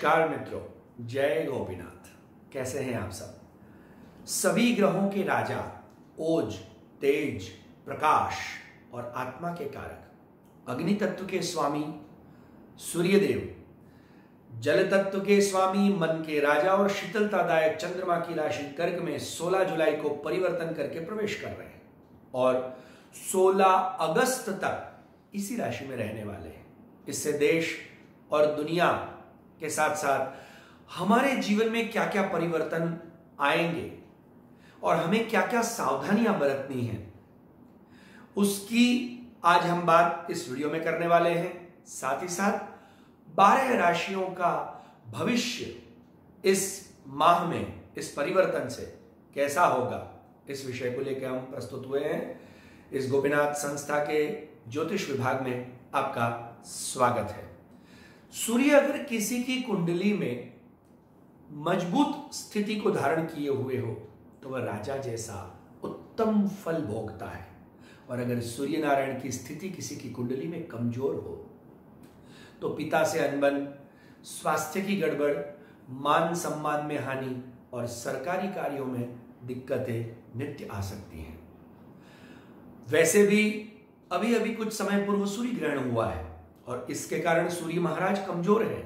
नमस्कार मित्रों, जय गोपीनाथ। कैसे हैं आप सब? सभी ग्रहों के राजा, ओज, तेज, प्रकाश और आत्मा के कारक, अग्नि तत्व के स्वामी सूर्यदेव, जल तत्व के स्वामी मन के राजा और शीतलतादायक चंद्रमा की राशि कर्क में 16 जुलाई को परिवर्तन करके प्रवेश कर रहे हैं और 16 अगस्त तक इसी राशि में रहने वाले हैं। इससे देश और दुनिया के साथ साथ हमारे जीवन में क्या क्या परिवर्तन आएंगे और हमें क्या क्या सावधानियां बरतनी हैं, उसकी आज हम बात इस वीडियो में करने वाले हैं। साथ ही साथ 12 राशियों का भविष्य इस माह में इस परिवर्तन से कैसा होगा, इस विषय को लेकर हम प्रस्तुत हुए हैं। इस गोपीनाथ संस्था के ज्योतिष विभाग में आपका स्वागत है। सूर्य अगर किसी की कुंडली में मजबूत स्थिति को धारण किए हुए हो तो वह राजा जैसा उत्तम फल भोगता है, और अगर सूर्य नारायण की स्थिति किसी की कुंडली में कमजोर हो तो पिता से अनबन, स्वास्थ्य की गड़बड़, मान सम्मान में हानि और सरकारी कार्यों में दिक्कतें नित्य आ सकती हैं। वैसे भी अभी अभी कुछ समय पूर्व सूर्य ग्रहण हुआ है और इसके कारण सूर्य महाराज कमजोर है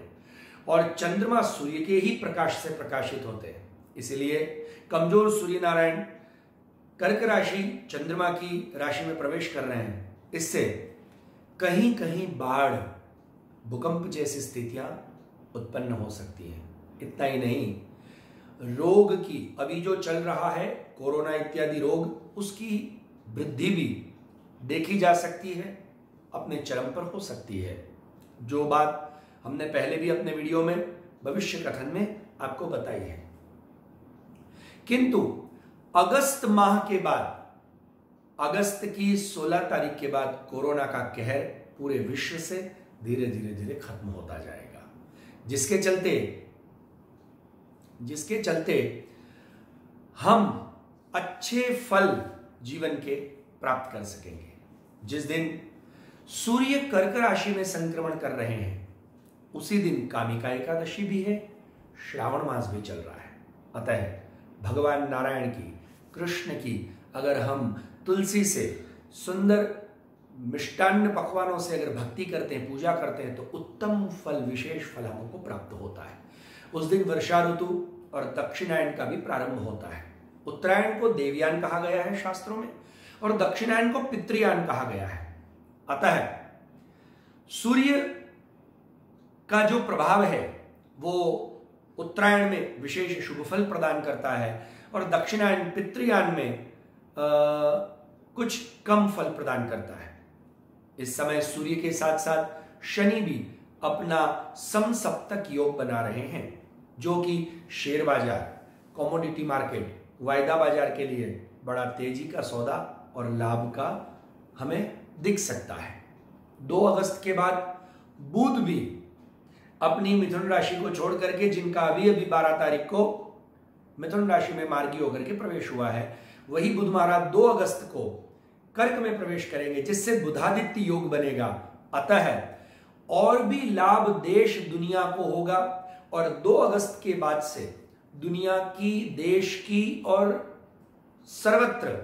और चंद्रमा सूर्य के ही प्रकाश से प्रकाशित होते हैं। इसलिए कमजोर सूर्य नारायण कर्क राशि चंद्रमा की राशि में प्रवेश कर रहे हैं। इससे कहीं कहीं बाढ़, भूकंप जैसी स्थितियां उत्पन्न हो सकती हैं। इतना ही नहीं, रोग की अभी जो चल रहा है कोरोना इत्यादि रोग, उसकी वृद्धि भी देखी जा सकती है, अपने चरम पर हो सकती है। जो बात हमने पहले भी अपने वीडियो में भविष्य कथन में आपको बताई है। किंतु अगस्त माह के बाद, अगस्त की 16 तारीख के बाद कोरोना का कहर पूरे विश्व से धीरे धीरे खत्म होता जाएगा, जिसके चलते हम अच्छे फल जीवन के प्राप्त कर सकेंगे। जिस दिन सूर्य कर्क राशि में संक्रमण कर रहे हैं उसी दिन कामिका एकादशी भी है, श्रावण मास भी चल रहा है। अतः भगवान नारायण की, कृष्ण की अगर हम तुलसी से, सुंदर मिष्टान्न पकवानों से अगर भक्ति करते हैं, पूजा करते हैं तो उत्तम फल, विशेष फल हमको प्राप्त होता है। उस दिन वर्षा ऋतु और दक्षिणायन का भी प्रारंभ होता है। उत्तरायण को देवयान कहा गया है शास्त्रों में और दक्षिणायन को पितृयान कहा गया है। अतः सूर्य का जो प्रभाव है वो उत्तरायण में विशेष शुभ फल प्रदान करता है और दक्षिणायन, पितृयान में कुछ कम फल प्रदान करता है। इस समय सूर्य के साथ साथ शनि भी अपना समसप्तक योग बना रहे हैं, जो कि शेयर बाजार, कमोडिटी मार्केट, वायदा बाजार के लिए बड़ा तेजी का सौदा और लाभ का हमें दिख सकता है। 2 अगस्त के बाद बुध भी अपनी मिथुन राशि को छोड़ करके, जिनका अभी 12 तारीख को मिथुन राशि में मार्गी होकर के प्रवेश हुआ है, वही बुध महाराज 2 अगस्त को कर्क में प्रवेश करेंगे, जिससे बुधादित्य योग बनेगा। अतः और भी लाभ देश दुनिया को होगा और 2 अगस्त के बाद से दुनिया की, देश की और सर्वत्र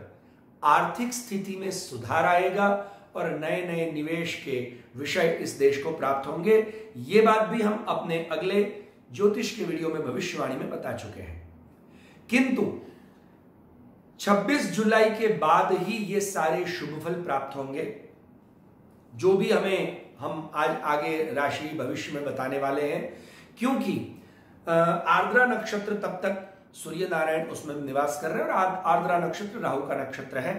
आर्थिक स्थिति में सुधार आएगा और नए नए निवेश के विषय इस देश को प्राप्त होंगे। ये बात भी हम अपने अगले ज्योतिष के वीडियो में भविष्यवाणी में बता चुके हैं। किंतु 26 जुलाई के बाद ही ये सारे शुभ फल प्राप्त होंगे, जो भी हम आज आगे राशि भविष्य में बताने वाले हैं, क्योंकि आर्द्रा नक्षत्र तब तक सूर्य नारायण उसमें निवास कर रहे हैं और आर्द्रा नक्षत्र राहु का नक्षत्र है।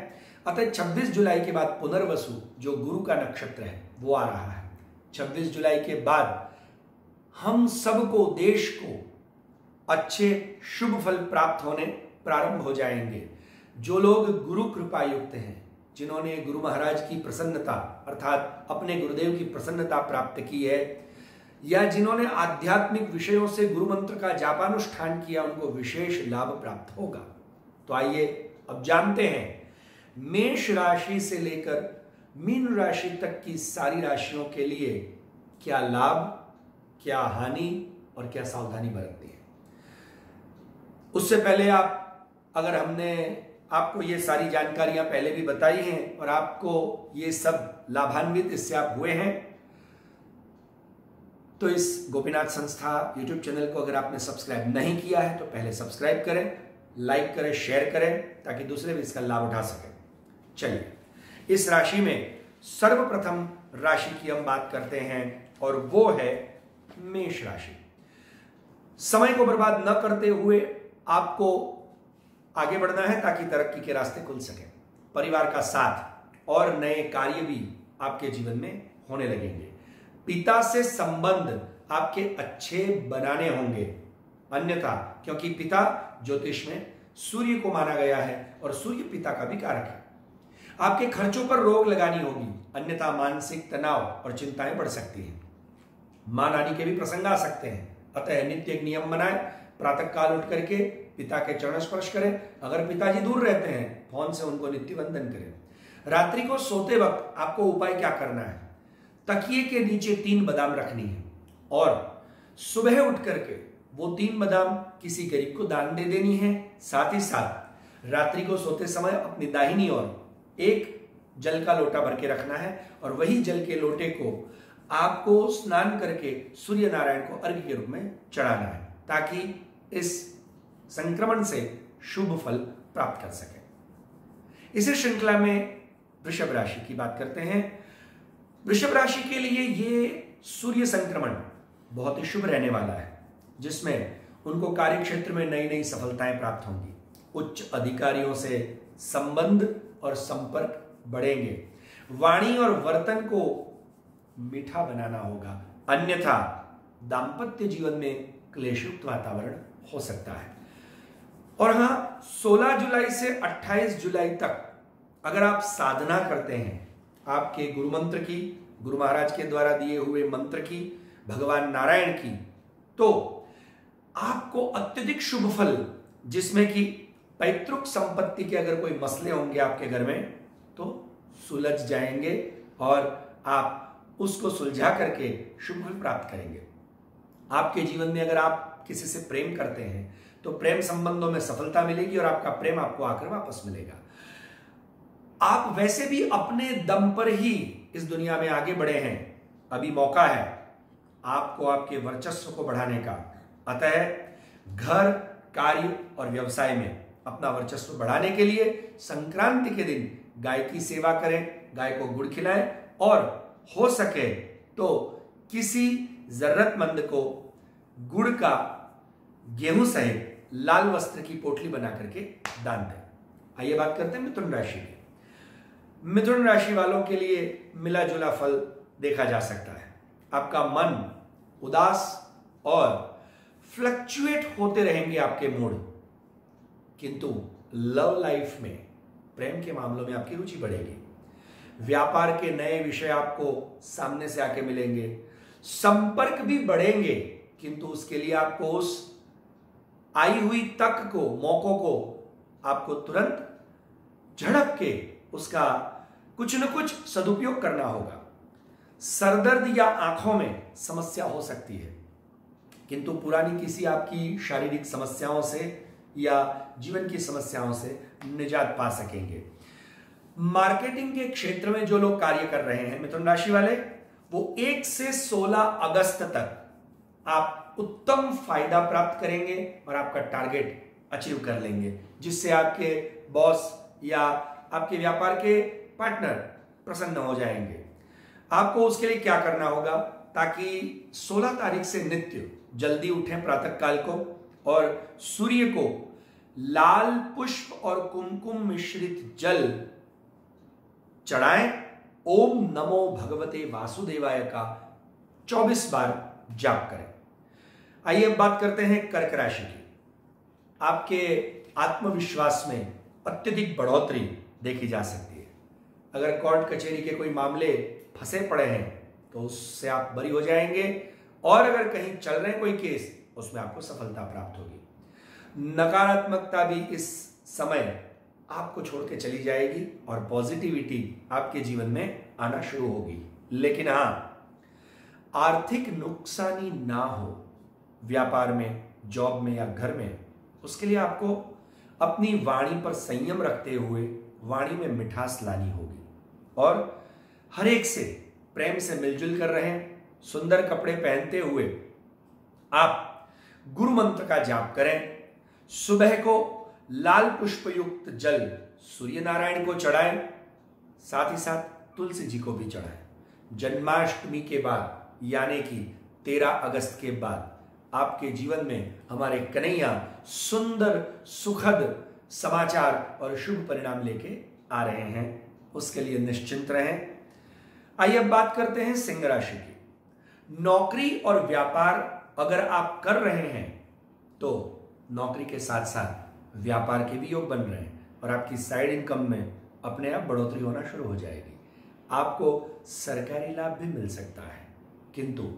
अतः 26 जुलाई के बाद पुनर्वसु, जो गुरु का नक्षत्र है, वो आ रहा है। 26 जुलाई के बाद हम सबको, देश को अच्छे शुभ फल प्राप्त होने प्रारंभ हो जाएंगे। जो लोग गुरु कृपा युक्त हैं, जिन्होंने गुरु महाराज की प्रसन्नता अर्थात अपने गुरुदेव की प्रसन्नता प्राप्त की है, या जिन्होंने आध्यात्मिक विषयों से गुरु मंत्र का जापानुष्ठान किया, उनको विशेष लाभ प्राप्त होगा। तो आइए अब जानते हैं मेष राशि से लेकर मीन राशि तक की सारी राशियों के लिए क्या लाभ, क्या हानि और क्या सावधानी बरतनी है। उससे पहले अगर हमने आपको ये सारी जानकारियां पहले भी बताई हैं और आपको ये सब लाभान्वित इससे आप हुए हैं, तो इस गोपीनाथ संस्था YouTube चैनल को अगर आपने सब्सक्राइब नहीं किया है तो पहले सब्सक्राइब करें, लाइक करें, शेयर करें, ताकि दूसरे भी इसका लाभ उठा सकें। चलिए, इस राशि में सर्वप्रथम राशि की हम बात करते हैं और वो है मेष राशि। समय को बर्बाद न करते हुए आपको आगे बढ़ना है ताकि तरक्की के रास्ते खुल सके। परिवार का साथ और नए कार्य भी आपके जीवन में होने लगेंगे। पिता से संबंध आपके अच्छे बनाने होंगे, अन्यथा, क्योंकि पिता ज्योतिष में सूर्य को माना गया है और सूर्य पिता का भी कारक है, आपके खर्चों पर रोक लगानी होगी, अन्यथा मानसिक तनाव और चिंताएं बढ़ सकती हैं। मां नानी के भी प्रसंग आ सकते हैं, अतः नित्य एक नियम बनाएं, प्रातः काल उठ करके पिता के चरण स्पर्श करें। अगर पिताजी दूर रहते हैं, फोन से उनको नित्य वंदन करें। रात्रि को सोते वक्त आपको उपाय क्या करना है, तकिए के नीचे 3 बादाम रखनी है और सुबह उठ करके वो 3 बादाम किसी गरीब को दान दे देनी है। साथ ही साथ रात्रि को सोते समय अपनी दाहिनी ओर एक जल का लोटा भर के रखना है और वही जल के लोटे को आपको स्नान करके सूर्य नारायण को अर्घ्य के रूप में चढ़ाना है, ताकि इस संक्रमण से शुभ फल प्राप्त कर सके। इसी श्रृंखला में वृषभ राशि की बात करते हैं। वृषभ राशि के लिए ये सूर्य संक्रमण बहुत ही शुभ रहने वाला है, जिसमें उनको कार्य क्षेत्र में नई नई सफलताएं प्राप्त होंगी। उच्च अधिकारियों से संबंध और संपर्क बढ़ेंगे। वाणी और वर्तन को मीठा बनाना होगा, अन्यथा दांपत्य जीवन में क्लेशयुक्त वातावरण हो सकता है। और हां, 16 जुलाई से 28 जुलाई तक अगर आप साधना करते हैं आपके गुरु मंत्र की, गुरु महाराज के द्वारा दिए हुए मंत्र की, भगवान नारायण की, तो आपको अत्यधिक शुभ फल, जिसमें कि पैतृक संपत्ति के अगर कोई मसले होंगे आपके घर में तो सुलझ जाएंगे और आप उसको सुलझा करके शुभ फल प्राप्त करेंगे। आपके जीवन में अगर आप किसी से प्रेम करते हैं तो प्रेम संबंधों में सफलता मिलेगी और आपका प्रेम आपको आकर वापस मिलेगा। आप वैसे भी अपने दम पर ही इस दुनिया में आगे बढ़े हैं, अभी मौका है आपको आपके वर्चस्व को बढ़ाने का। अतः घर, कार्य और व्यवसाय में अपना वर्चस्व बढ़ाने के लिए संक्रांति के दिन गाय की सेवा करें, गाय को गुड़ खिलाएं और हो सके तो किसी जरूरतमंद को गुड़ का गेहूं सहित लाल वस्त्र की पोटली बना करके दान दें। आइए बात करते हैं मिथुन राशि की। मिथुन राशि वालों के लिए मिला जुला फल देखा जा सकता है। आपका मन उदास और फ्लक्चुएट होते रहेंगे आपके मूड, किंतु लव लाइफ में, प्रेम के मामलों में आपकी रुचि बढ़ेगी। व्यापार के नए विषय आपको सामने से आके मिलेंगे। संपर्क भी बढ़ेंगे, किंतु उसके लिए आपको उस आई हुई तक को, मौकों को आपको तुरंत झड़प के उसका कुछ न कुछ सदुपयोग करना होगा। सरदर्द या आंखों में समस्या हो सकती है, किंतु पुरानी किसी आपकी शारीरिक समस्याओं से या जीवन की समस्याओं से निजात पा सकेंगे। मार्केटिंग के क्षेत्र में जो लोग कार्य कर रहे हैं मिथुन राशि वाले, वो 1 से 16 अगस्त तक आप उत्तम फायदा प्राप्त करेंगे और आपका टारगेट अचीव कर लेंगे, जिससे आपके बॉस या आपके व्यापार के पार्टनर प्रसन्न हो जाएंगे। आपको उसके लिए क्या करना होगा, ताकि 16 तारीख से नित्य जल्दी उठें प्रातः काल को और सूर्य को लाल पुष्प और कुमकुम मिश्रित जल चढ़ाएं। ओम नमो भगवते वासुदेवाय का 24 बार जाप करें। आइए अब बात करते हैं कर्क राशि की। आपके आत्मविश्वास में अत्यधिक बढ़ोतरी देखी जा सकती है। अगर कोर्ट कचहरी के कोई मामले फंसे पड़े हैं तो उससे आप बरी हो जाएंगे, और अगर कहीं चल रहे कोई केस उसमें आपको सफलता प्राप्त होगी। नकारात्मकता भी इस समय आपको छोड़ के चली जाएगी और पॉजिटिविटी आपके जीवन में आना शुरू होगी। लेकिन हां, आर्थिक नुकसानी ना हो व्यापार में, जॉब में या घर में, उसके लिए आपको अपनी वाणी पर संयम रखते हुए वाणी में मिठास लानी होगी और हर एक से प्रेम से मिलजुल कर रहें। सुंदर कपड़े पहनते हुए आप गुरु मंत्र का जाप करें। सुबह को लाल पुष्प युक्त जल सूर्य नारायण को चढ़ाएं, साथ ही साथ तुलसी जी को भी चढ़ाएं। जन्माष्टमी के बाद यानी कि 13 अगस्त के बाद आपके जीवन में हमारे कन्हैया सुंदर सुखद समाचार और शुभ परिणाम लेके आ रहे हैं, उसके लिए निश्चिंत रहें। आइए अब बात करते हैं सिंह राशि की। नौकरी और व्यापार अगर आप कर रहे हैं तो नौकरी के साथ साथ व्यापार के भी योग बन रहे हैं और आपकी साइड इनकम में अपने आप बढ़ोतरी होना शुरू हो जाएगी। आपको सरकारी लाभ भी मिल सकता है, किंतु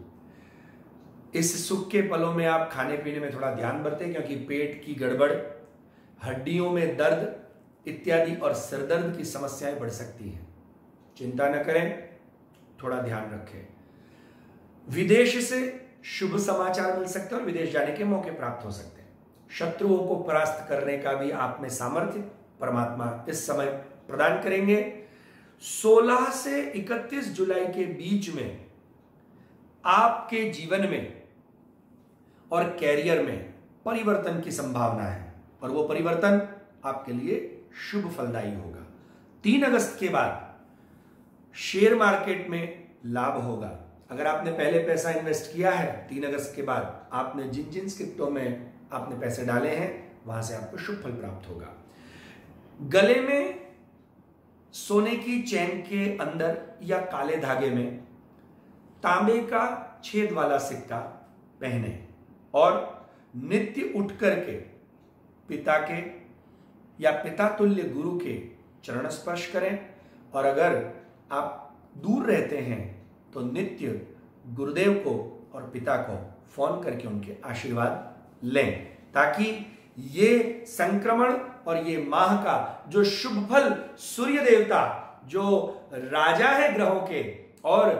इस सुख के पलों में आप खाने पीने में थोड़ा ध्यान बरतें, क्योंकि पेट की गड़बड़, हड्डियों में दर्द इत्यादि और सिरदर्द की समस्याएं बढ़ सकती हैं। चिंता न करें, थोड़ा ध्यान रखें। विदेश से शुभ समाचार मिल सकते हैं और विदेश जाने के मौके प्राप्त हो सकते हैं। शत्रुओं को परास्त करने का भी आप में सामर्थ्य परमात्मा इस समय प्रदान करेंगे। 16 से 31 जुलाई के बीच में आपके जीवन में और कैरियर में परिवर्तन की संभावना है और वो परिवर्तन आपके लिए शुभ फलदायी होगा। 3 अगस्त के बाद शेयर मार्केट में लाभ होगा। अगर आपने पहले पैसा इन्वेस्ट किया है, 3 अगस्त के बाद आपने जिन जिन स्क्रिप्टों में आपने पैसे डाले हैं वहां से आपको शुभ फल प्राप्त होगा। गले में सोने की चैन के अंदर या काले धागे में तांबे का छेद वाला सिक्का पहने और नित्य उठ करके पिता के या पिता तुल्य गुरु के चरण स्पर्श करें और अगर आप दूर रहते हैं तो नित्य गुरुदेव को और पिता को फोन करके उनके आशीर्वाद लें, ताकि ये संक्रमण और ये माह का जो शुभ फल सूर्य देवता जो राजा है ग्रहों के और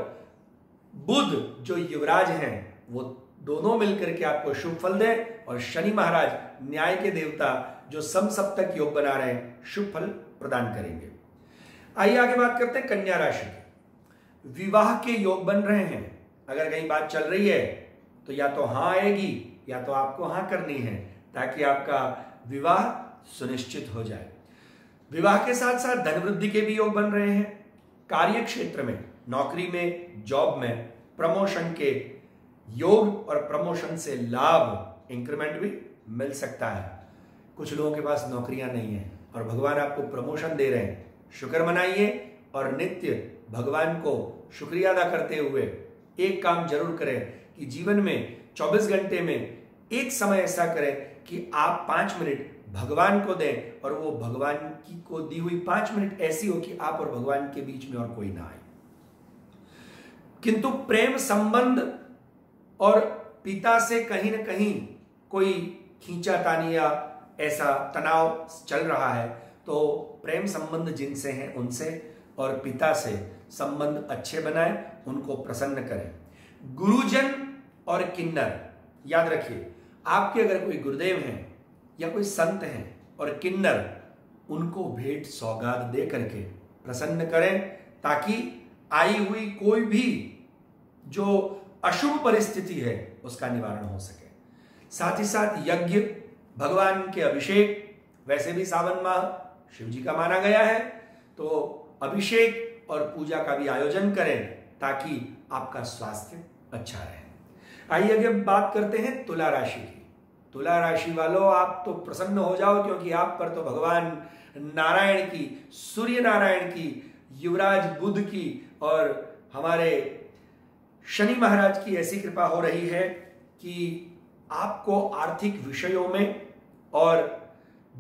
बुध जो युवराज हैं वो दोनों मिलकर के आपको शुभ फल दें और शनि महाराज न्याय के देवता जो समसप्तक योग बना रहे हैं शुभ फल प्रदान करेंगे। आइए आगे बात करते हैं कन्या राशि की। विवाह के योग बन रहे हैं। अगर कहीं बात चल रही है तो या तो हां आएगी या तो आपको हां करनी है, ताकि आपका विवाह सुनिश्चित हो जाए। विवाह के साथ साथ धन वृद्धि के भी योग बन रहे हैं। कार्य क्षेत्र में, नौकरी में, जॉब में प्रमोशन के योग और प्रमोशन से लाभ, इंक्रीमेंट भी मिल सकता है। कुछ लोगों के पास नौकरियां नहीं है और भगवान आपको प्रमोशन दे रहे हैं, शुक्र मनाइए और नित्य भगवान को शुक्रिया अदा करते हुए एक काम जरूर करें कि जीवन में 24 घंटे में एक समय ऐसा करें कि आप 5 मिनट भगवान को दें और वो भगवान की को दी हुई 5 मिनट ऐसी हो कि आप और भगवान के बीच में और कोई ना आए। किंतु प्रेम संबंध और पिता से कहीं ना कहीं कोई खींचातानी या ऐसा तनाव चल रहा है, तो प्रेम संबंध जिनसे हैं उनसे और पिता से संबंध अच्छे बनाएं, उनको प्रसन्न करें। गुरुजन और किन्नर, याद रखिए आपके अगर कोई गुरुदेव हैं या कोई संत हैं और किन्नर, उनको भेंट सौगात दे करके प्रसन्न करें, ताकि आई हुई कोई भी जो अशुभ परिस्थिति है उसका निवारण हो सके। साथ ही साथ यज्ञ, भगवान के अभिषेक, वैसे भी सावन माह शिव जी का माना गया है, तो अभिषेक और पूजा का भी आयोजन करें ताकि आपका स्वास्थ्य अच्छा रहे। आइए अगर बात करते हैं तुला राशि की। तुला राशि वालों, आप तो प्रसन्न हो जाओ, क्योंकि आप पर तो भगवान नारायण की, सूर्य नारायण की, युवराज बुध की और हमारे शनि महाराज की ऐसी कृपा हो रही है कि आपको आर्थिक विषयों में और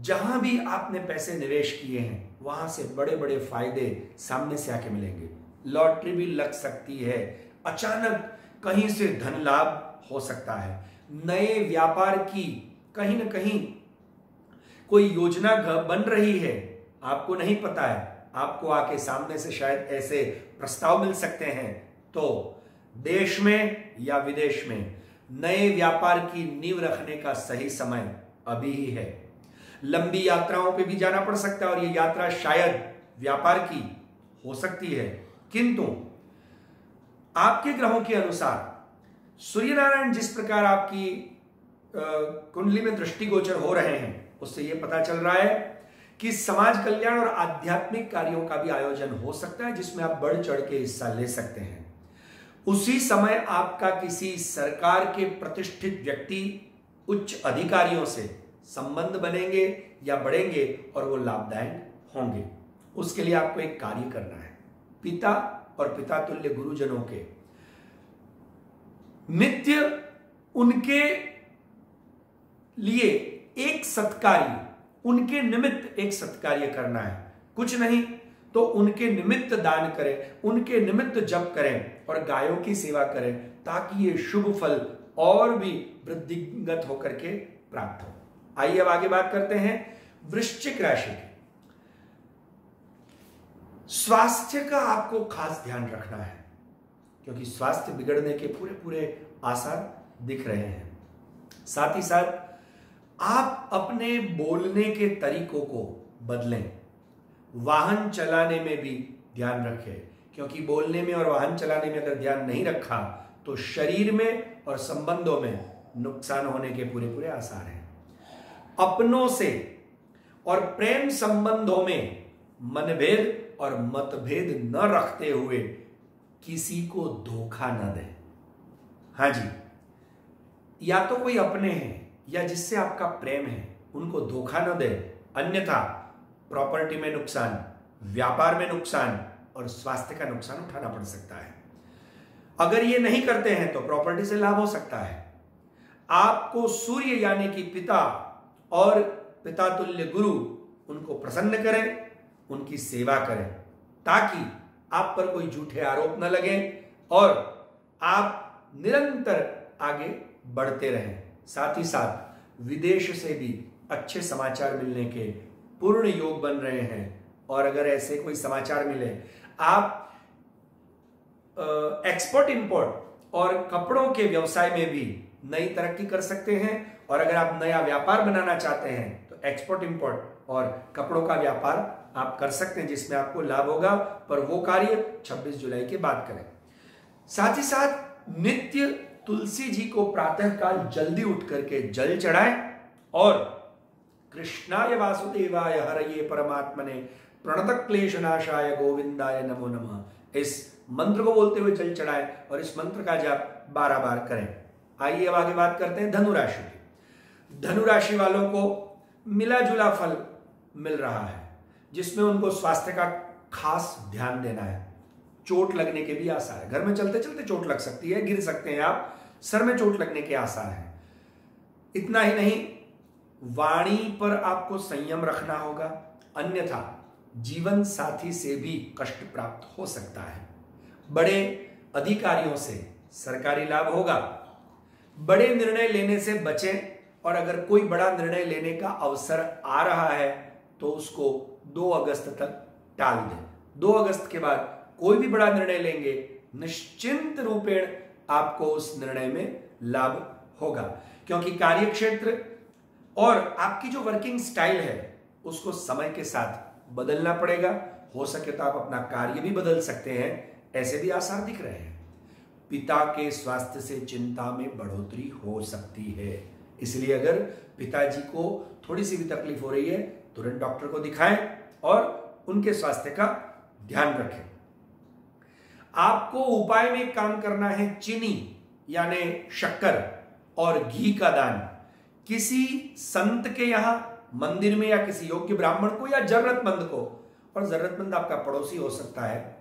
जहां भी आपने पैसे निवेश किए हैं वहां से बड़े बड़े फायदे सामने से आके मिलेंगे। लॉटरी भी लग सकती है, अचानक कहीं से धन लाभ हो सकता है, नए व्यापार की कहीं ना कहीं कोई योजना बन रही है, आपको नहीं पता है, आपको आके सामने से शायद ऐसे प्रस्ताव मिल सकते हैं। तो देश में या विदेश में नए व्यापार की नींव रखने का सही समय अभी ही है। लंबी यात्राओं पे भी जाना पड़ सकता है और ये यात्रा शायद व्यापार की हो सकती है, किंतु आपके ग्रहों के अनुसार सूर्य नारायण जिस प्रकार आपकी कुंडली में दृष्टिगोचर हो रहे हैं, उससे यह पता चल रहा है कि समाज कल्याण और आध्यात्मिक कार्यों का भी आयोजन हो सकता है, जिसमें आप बढ़ चढ़ के हिस्सा ले सकते हैं। उसी समय आपका किसी सरकार के प्रतिष्ठित व्यक्ति, उच्च अधिकारियों से संबंध बनेंगे या बढ़ेंगे और वो लाभदायक होंगे। उसके लिए आपको एक कार्य करना है। पिता और पिता तुल्य गुरुजनों के नित्य उनके लिए एक सत्कार्य, उनके निमित्त एक सत्कार्य करना है। कुछ नहीं तो उनके निमित्त दान करें, उनके निमित्त जप करें और गायों की सेवा करें, ताकि ये शुभ फल और भी वृद्धिगत होकर के प्राप्त हो। आइए अब आगे बात करते हैं वृश्चिक राशि की। स्वास्थ्य का आपको खास ध्यान रखना है, क्योंकि स्वास्थ्य बिगड़ने के पूरे पूरे आसार दिख रहे हैं। साथ ही साथ आप अपने बोलने के तरीकों को बदलें। वाहन चलाने में भी ध्यान रखें, क्योंकि बोलने में और वाहन चलाने में अगर ध्यान नहीं रखा तो शरीर में और संबंधों में नुकसान होने के पूरे पूरे आसार हैं। अपनों से और प्रेम संबंधों में मनभेद और मतभेद न रखते हुए किसी को धोखा न दें। हाँ जी, या तो कोई अपने हैं या जिससे आपका प्रेम है, उनको धोखा न दें, अन्यथा प्रॉपर्टी में नुकसान, व्यापार में नुकसान और स्वास्थ्य का नुकसान उठाना पड़ सकता है। अगर ये नहीं करते हैं तो प्रॉपर्टी से लाभ हो सकता है। आपको सूर्य यानी कि पिता और पिता तुल्य गुरु, उनको प्रसन्न करें, उनकी सेवा करें, ताकि आप पर कोई झूठे आरोप न लगे और आप निरंतर आगे बढ़ते रहें। साथ ही साथ विदेश से भी अच्छे समाचार मिलने के पूर्ण योग बन रहे हैं, और अगर ऐसे कोई समाचार मिले, आप एक्सपोर्ट इंपोर्ट और कपड़ों के व्यवसाय में भी नई तरक्की कर सकते हैं। और अगर आप नया व्यापार बनाना चाहते हैं तो एक्सपोर्ट इंपोर्ट और कपड़ों का व्यापार आप कर सकते हैं, जिसमें आपको लाभ होगा, पर वो कार्य 26 जुलाई के बाद करें। साथ ही साथ नित्य तुलसी जी को प्रातःकाल जल्दी उठ करके जल चढ़ाएं और कृष्णाय वासुदेवाय हरये परमात्मने प्रणत क्लेशनाशाय गोविंदाय नमो नमः, इस मंत्र को बोलते हुए जल चढ़ाएं और इस मंत्र का जाप 12 बार करें। आइए अब आगे बात करते हैं धनुराशि की। धनुराशि वालों को मिला जुला फल मिल रहा है, जिसमें उनको स्वास्थ्य का खास ध्यान देना है। चोट लगने के भी आसार है। घर में चलते चलते चोट लग सकती है, गिर सकते हैं आप, सर में चोट लगने के आसार हैं। इतना ही नहीं, वाणी पर आपको संयम रखना होगा, अन्यथा जीवन साथी से भी कष्ट प्राप्त हो सकता है। बड़े अधिकारियों से सरकारी लाभ होगा। बड़े निर्णय लेने से बचें, और अगर कोई बड़ा निर्णय लेने का अवसर आ रहा है तो उसको 2 अगस्त तक टाल दें। 2 अगस्त के बाद कोई भी बड़ा निर्णय लेंगे, निश्चिंत रूपेण आपको उस निर्णय में लाभ होगा, क्योंकि कार्यक्षेत्र और आपकी जो वर्किंग स्टाइल है उसको समय के साथ बदलना पड़ेगा। हो सके तो आप अपना कार्य भी बदल सकते हैं, ऐसे भी आसार दिख रहे हैं। पिता के स्वास्थ्य से चिंता में बढ़ोतरी हो सकती है, इसलिए अगर पिताजी को थोड़ी सी भी तकलीफ हो रही है, तुरंत डॉक्टर को दिखाएं और उनके स्वास्थ्य का ध्यान रखें। आपको उपाय में काम करना है चीनी यानी शक्कर और घी का दान किसी संत के यहां मंदिर में या किसी योग्य ब्राह्मण को या जरूरतमंद को, और जरूरतमंद आपका पड़ोसी हो सकता है,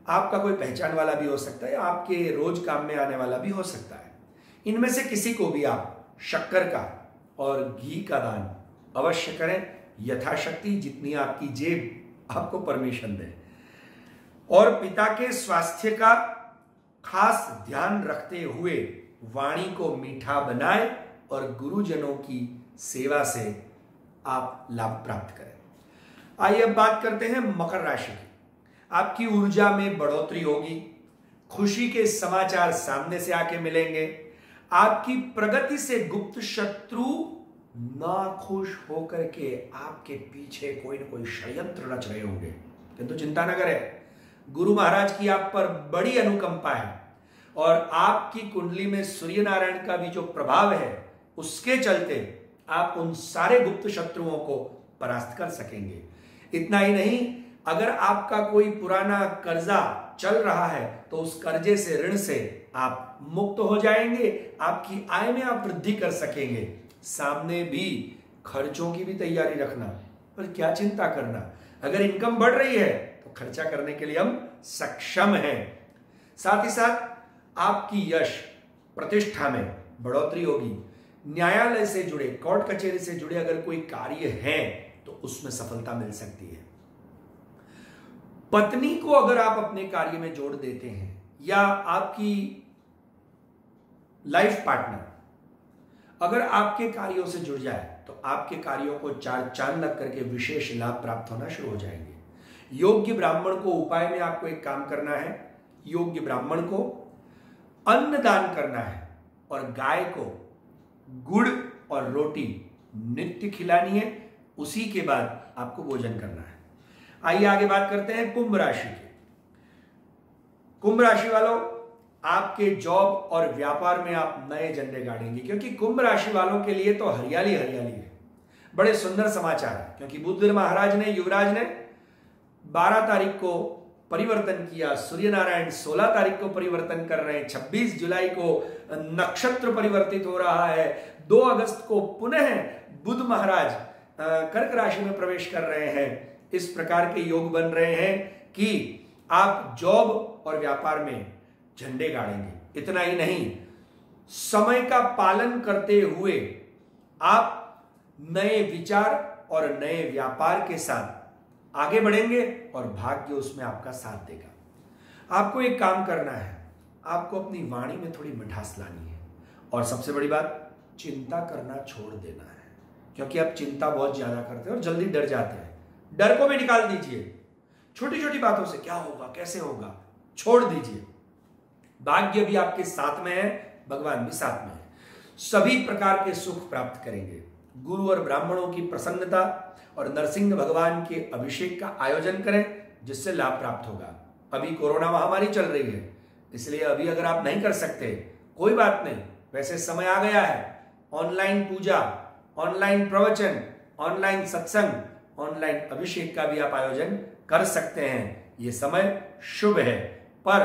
आपका कोई पहचान वाला भी हो सकता है, आपके रोज काम में आने वाला भी हो सकता है। इनमें से किसी को भी आप शक्कर का और घी का दान अवश्य करें, यथाशक्ति जितनी आपकी जेब आपको परमिशन दे। और पिता के स्वास्थ्य का खास ध्यान रखते हुए वाणी को मीठा बनाएं और गुरुजनों की सेवा से आप लाभ प्राप्त करें। आइए अब बात करते हैं मकर राशि की। आपकी ऊर्जा में बढ़ोतरी होगी, खुशी के समाचार सामने से आके मिलेंगे, आपकी प्रगति से गुप्त शत्रु नाखुश होकर के आपके पीछे कोई ना कोई षड्यंत्र रच रहे होंगे, किंतु चिंता न करें, गुरु महाराज की आप पर बड़ी अनुकंपा है और आपकी कुंडली में सूर्य नारायण का भी जो प्रभाव है उसके चलते आप उन सारे गुप्त शत्रुओं को परास्त कर सकेंगे। इतना ही नहीं, अगर आपका कोई पुराना कर्जा चल रहा है तो उस कर्जे से, ऋण से आप मुक्त हो जाएंगे, आपकी आय में आप वृद्धि कर सकेंगे। सामने भी खर्चों की भी तैयारी रखना, पर क्या चिंता करना, अगर इनकम बढ़ रही है तो खर्चा करने के लिए हम सक्षम हैं। साथ ही साथ आपकी यश प्रतिष्ठा में बढ़ोतरी होगी। न्यायालय से जुड़े, कोर्ट कचहरी से जुड़े अगर कोई कार्य है तो उसमें सफलता मिल सकती है। पत्नी को अगर आप अपने कार्य में जोड़ देते हैं या आपकी लाइफ पार्टनर अगर आपके कार्यों से जुड़ जाए तो आपके कार्यों को चार चांद लग करके विशेष लाभ प्राप्त होना शुरू हो जाएंगे। योग्य ब्राह्मण को उपाय में आपको एक काम करना है, योग्य ब्राह्मण को अन्न दान करना है और गाय को गुड़ और रोटी नित्य खिलानी है। उसी के बाद आपको भोजन करना है। आइए आगे बात करते हैं कुंभ राशि की। कुंभ राशि वालों, आपके जॉब और व्यापार में आप नए झंडे गाड़ेंगे, क्योंकि कुंभ राशि वालों के लिए तो हरियाली हरियाली है। बड़े सुंदर समाचार है, क्योंकि बुध महाराज ने, युवराज ने 12 तारीख को परिवर्तन किया, सूर्य नारायण 16 तारीख को परिवर्तन कर रहे हैं, 26 जुलाई को नक्षत्र परिवर्तित हो रहा है, 2 अगस्त को पुनः बुध महाराज कर्क राशि में प्रवेश कर रहे हैं। इस प्रकार के योग बन रहे हैं कि आप जॉब और व्यापार में झंडे गाड़ेंगे। इतना ही नहीं, समय का पालन करते हुए आप नए विचार और नए व्यापार के साथ आगे बढ़ेंगे और भाग्य उसमें आपका साथ देगा। आपको एक काम करना है, आपको अपनी वाणी में थोड़ी मिठास लानी है और सबसे बड़ी बात, चिंता करना छोड़ देना है, क्योंकि आप चिंता बहुत ज्यादा करते हैं और जल्दी डर जाते हैं। डर को भी निकाल दीजिए, छोटी छोटी बातों से क्या होगा, कैसे होगा, छोड़ दीजिए। भाग्य भी आपके साथ में है, भगवान भी साथ में है, सभी प्रकार के सुख प्राप्त करेंगे। गुरु और ब्राह्मणों की प्रसन्नता और नरसिंह भगवान के अभिषेक का आयोजन करें, जिससे लाभ प्राप्त होगा। अभी कोरोना महामारी चल रही है, इसलिए अभी अगर आप नहीं कर सकते कोई बात नहीं, वैसे समय आ गया है। ऑनलाइन पूजा, ऑनलाइन प्रवचन, ऑनलाइन सत्संग, ऑनलाइन अभिषेक का भी आप आयोजन कर सकते हैं। यह समय शुभ है, पर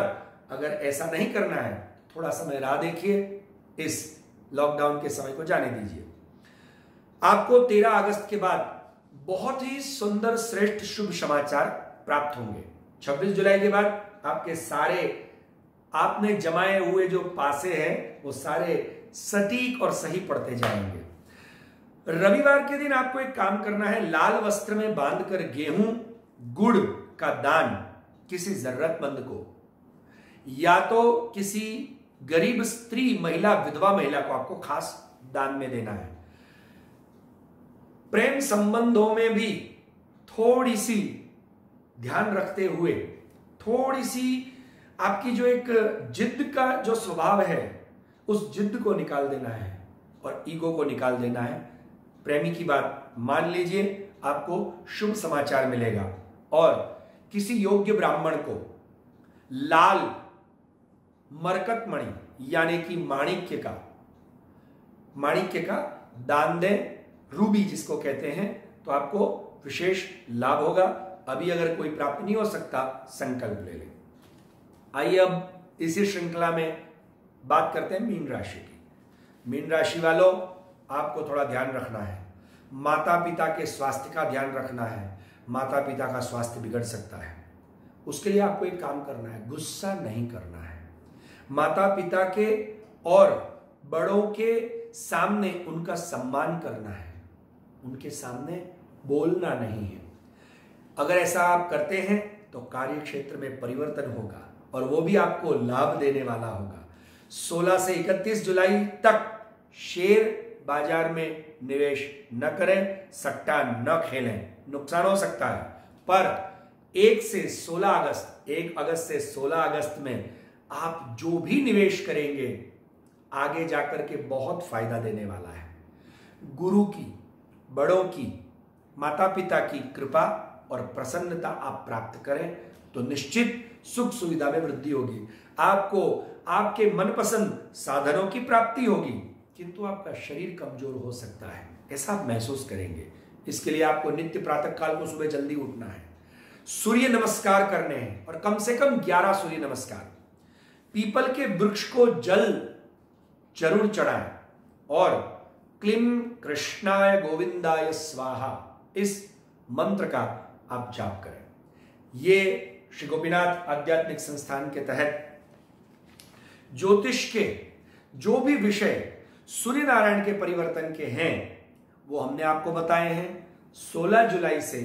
अगर ऐसा नहीं करना है, थोड़ा समय राह देखिए, इस लॉकडाउन के समय को जाने दीजिए। आपको 13 अगस्त के बाद बहुत ही सुंदर श्रेष्ठ शुभ समाचार प्राप्त होंगे। 26 जुलाई के बाद आपके सारे आपने जमाए हुए जो पासे हैं वो सारे सटीक और सही पड़ते जाएंगे। रविवार के दिन आपको एक काम करना है, लाल वस्त्र में बांधकर गेहूं गुड़ का दान किसी जरूरतमंद को, या तो किसी गरीब स्त्री, महिला, विधवा महिला को आपको खास दान में देना है। प्रेम संबंधों में भी थोड़ी सी ध्यान रखते हुए, थोड़ी सी आपकी जो एक जिद का जो स्वभाव है उस जिद को निकाल देना है और ईगो को निकाल देना है। प्रेमी की बात मान लीजिए, आपको शुभ समाचार मिलेगा। और किसी योग्य ब्राह्मण को लाल मरकत मणि यानी कि माणिक्य का दान दें, रूबी जिसको कहते हैं, तो आपको विशेष लाभ होगा। अभी अगर कोई प्राप्त नहीं हो सकता, संकल्प ले लें। आइए अब इसी श्रृंखला में बात करते हैं मीन राशि की। मीन राशि वालों, आपको थोड़ा ध्यान रखना है, माता पिता के स्वास्थ्य का ध्यान रखना है। माता पिता का स्वास्थ्य बिगड़ सकता है, उसके लिए आपको एक काम करना है, गुस्सा नहीं करना है। माता पिता के और बड़ों के सामने उनका सम्मान करना है, उनके सामने बोलना नहीं है। अगर ऐसा आप करते हैं तो कार्य क्षेत्र में परिवर्तन होगा और वो भी आपको लाभ देने वाला होगा। 16 से 31 जुलाई तक शेयर बाजार में निवेश न करें, सट्टा न खेलें, नुकसान हो सकता है। पर 1 अगस्त से 16 अगस्त में आप जो भी निवेश करेंगे आगे जाकर के बहुत फायदा देने वाला है। गुरु की, बड़ों की, माता पिता की कृपा और प्रसन्नता आप प्राप्त करें तो निश्चित सुख सुविधा में वृद्धि होगी। आपको आपके मनपसंद साधनों की प्राप्ति होगी, किंतु आपका शरीर कमजोर हो सकता है, ऐसा आप महसूस करेंगे। इसके लिए आपको नित्य प्रातः काल को सुबह जल्दी उठना है, सूर्य नमस्कार करने हैं और कम से कम 11 सूर्य नमस्कार। पीपल के वृक्ष को जल जरूर चढ़ाएं और क्लीं कृष्णाय गोविंदाय स्वाहा इस मंत्र का आप जाप करें। ये श्री गोपीनाथ आध्यात्मिक संस्थान के तहत ज्योतिष के जो भी विषय सूर्य नारायण के परिवर्तन के हैं वो हमने आपको बताए हैं। 16 जुलाई से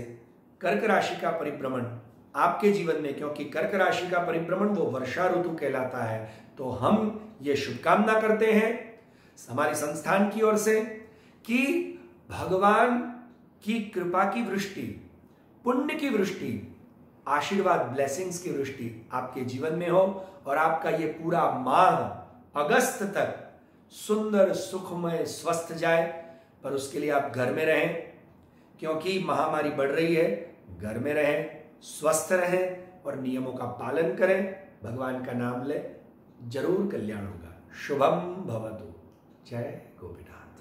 कर्क राशि का परिभ्रमण आपके जीवन में, क्योंकि कर्क राशि का परिभ्रमण वो वर्षा ऋतु कहलाता है, तो हम ये शुभकामना करते हैं हमारे संस्थान की ओर से कि भगवान की कृपा की वृष्टि, पुण्य की वृष्टि, आशीर्वाद ब्लेसिंग्स की वृष्टि आपके जीवन में हो और आपका ये पूरा माह अगस्त तक सुंदर सुखमय स्वस्थ जाए। पर उसके लिए आप घर में रहें, क्योंकि महामारी बढ़ रही है। घर में रहें, स्वस्थ रहें और नियमों का पालन करें, भगवान का नाम ले, जरूर कल्याण होगा। शुभम भवतु। जय गोपीनाथ।